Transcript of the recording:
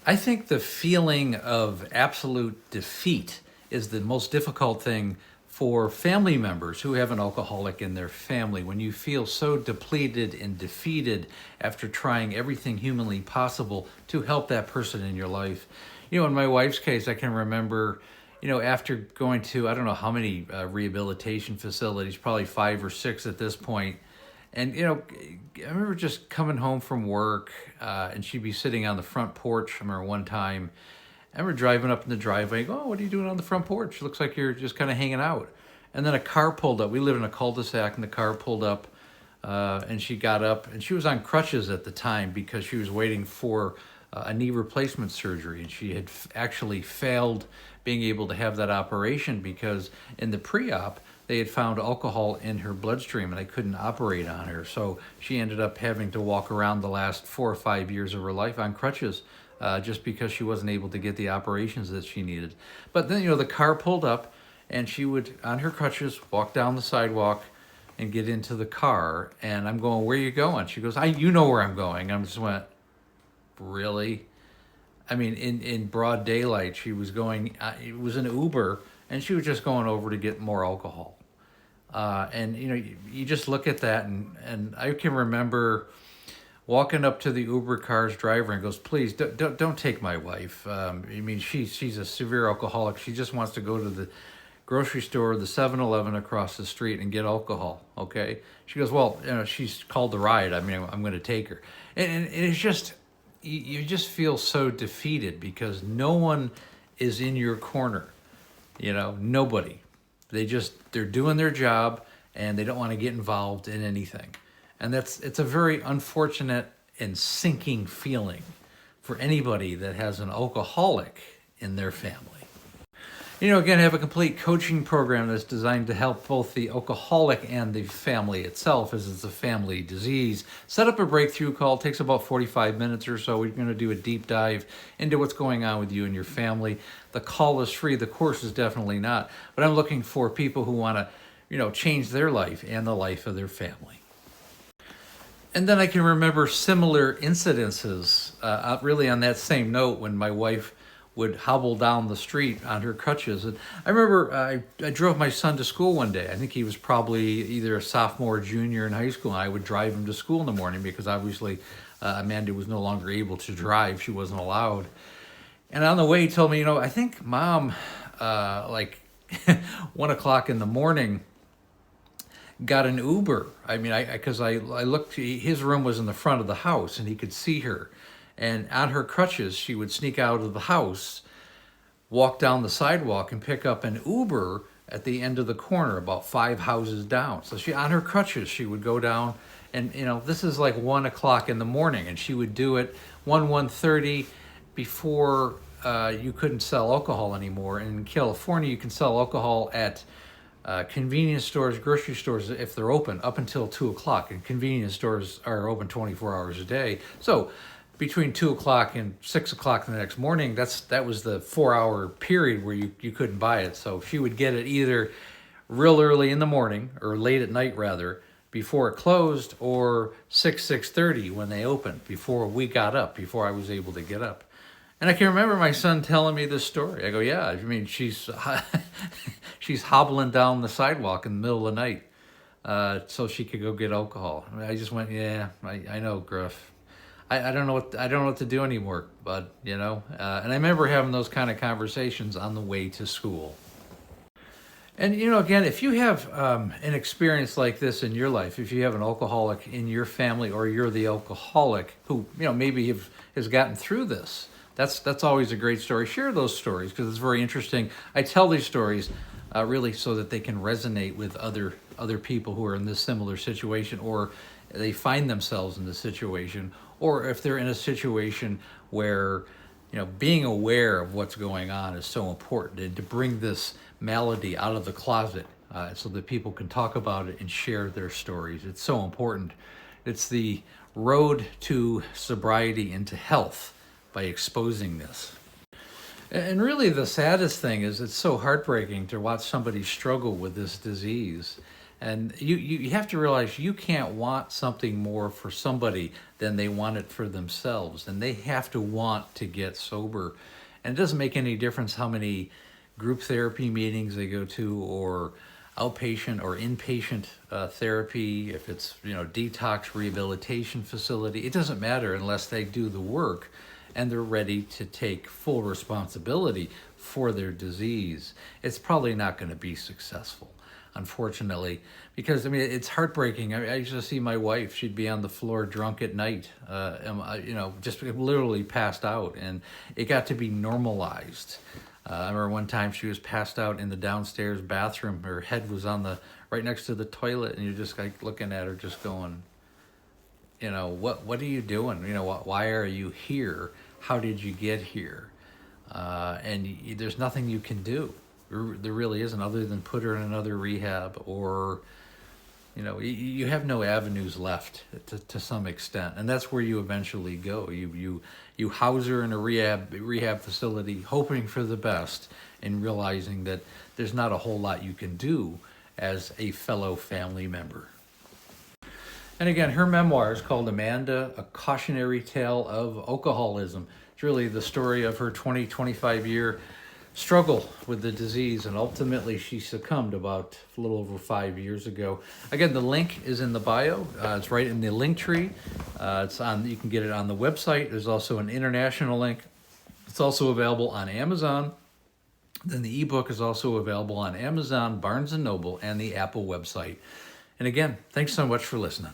I think the feeling of absolute defeat is the most difficult thing for family members who have an alcoholic in their family. When you feel so depleted and defeated after trying everything humanly possible to help that person in your life. In my wife's case, I can remember, after going to, I don't know how many rehabilitation facilities, probably 5 or 6 at this point. And, I remember just coming home from work, and she'd be sitting on the front porch. I remember one time, I remember driving up in the driveway. I go, "Oh, what are you doing on the front porch? Looks like you're just kind of hanging out." And then a car pulled up. We live in a cul-de-sac, and the car pulled up, and she got up, and she was on crutches at the time because she was waiting for a knee replacement surgery, and she had actually failed being able to have that operation because in the pre-op, they had found alcohol in her bloodstream and they couldn't operate on her. So she ended up having to walk around the last 4 or 5 years of her life on crutches, just because she wasn't able to get the operations that she needed. But then, the car pulled up and she would, on her crutches, walk down the sidewalk and get into the car. And I'm going, "Where are you going?" She goes, you know where I'm going." I just went, "Really?" I mean, in broad daylight, she was going, it was an Uber, and she was just going over to get more alcohol. And you just look at that, and I can remember walking up to the Uber car's driver and goes, "Please don't take my wife. I mean, she's a severe alcoholic. She just wants to go to the grocery store, the 7-Eleven across the street, and get alcohol. Okay?" She goes, "Well, she's called the ride. I mean, I'm going to take her." And it's just, you just feel so defeated because no one is in your corner. Nobody. They're doing their job and they don't want to get involved in anything. And it's a very unfortunate and sinking feeling for anybody that has an alcoholic in their family. Again, I have a complete coaching program that's designed to help both the alcoholic and the family itself, as it's a family disease. Set up a breakthrough call. It takes about 45 minutes or so. We're going to do a deep dive into what's going on with you and your family. The call is free. The course is definitely not. But I'm looking for people who want to, change their life and the life of their family. And then I can remember similar incidences, really on that same note, when my wife would hobble down the street on her crutches. And I remember I drove my son to school one day. I think he was probably either a sophomore or junior in high school. And I would drive him to school in the morning because obviously Amanda was no longer able to drive. She wasn't allowed. And on the way, he told me, "I think Mom, like 1 o'clock in the morning, got an Uber." I mean, because I looked, his room was in the front of the house and he could see her. And on her crutches, she would sneak out of the house, walk down the sidewalk, and pick up an Uber at the end of the corner, about 5 houses down. So on her crutches, she would go down, and this is like 1 o'clock in the morning, and she would do it 1:30 before you couldn't sell alcohol anymore. And in California, you can sell alcohol at convenience stores, grocery stores, if they're open, up until 2 o'clock. And convenience stores are open 24 hours a day. So between 2 o'clock and 6 o'clock the next morning, that was the 4-hour period where you couldn't buy it. So she would get it either real early in the morning, or late at night rather, before it closed, or 6:30 when they opened, before we got up, before I was able to get up. And I can remember my son telling me this story. I go, "Yeah, I mean, she's she's hobbling down the sidewalk in the middle of the night so she could go get alcohol." I just went, "Yeah, I know, Griff. I don't know what to do anymore, but And I remember having those kind of conversations on the way to school. And again, if you have an experience like this in your life, if you have an alcoholic in your family, or you're the alcoholic who maybe has gotten through this, that's always a great story. Share those stories because it's very interesting. I tell these stories really so that they can resonate with other people who are in this similar situation, or they find themselves in this situation, or if they're in a situation where being aware of what's going on is so important, and to bring this malady out of the closet so that people can talk about it and share their stories. It's so important. It's the road to sobriety and to health by exposing this. And really the saddest thing is it's so heartbreaking to watch somebody struggle with this disease. And you have to realize you can't want something more for somebody than they want it for themselves. And they have to want to get sober. And it doesn't make any difference how many group therapy meetings they go to, or outpatient or inpatient therapy, if it's, detox rehabilitation facility. It doesn't matter unless they do the work and they're ready to take full responsibility for their disease. It's probably not going to be successful, unfortunately, because it's heartbreaking. I used to see my wife; she'd be on the floor drunk at night, just literally passed out, and it got to be normalized. I remember one time she was passed out in the downstairs bathroom. Her head was on right next to the toilet, and you're just like looking at her, just going, what are you doing? Why are you here? How did you get here? There's nothing you can do. There really isn't, other than put her in another rehab, or you have no avenues left to some extent, and that's where you eventually go. You house her in a rehab facility, hoping for the best, and realizing that there's not a whole lot you can do as a fellow family member. And again, her memoir is called Amanda, A Cautionary Tale of Alcoholism. It's really the story of her 25 year struggle with the disease, and ultimately she succumbed about a little over 5 years ago. Again, the link is in the bio. It's right in the link tree. You can get it on the website. There's also an international link. It's also available on Amazon. Then the ebook is also available on Amazon, Barnes & Noble, and the Apple website. And again, thanks so much for listening.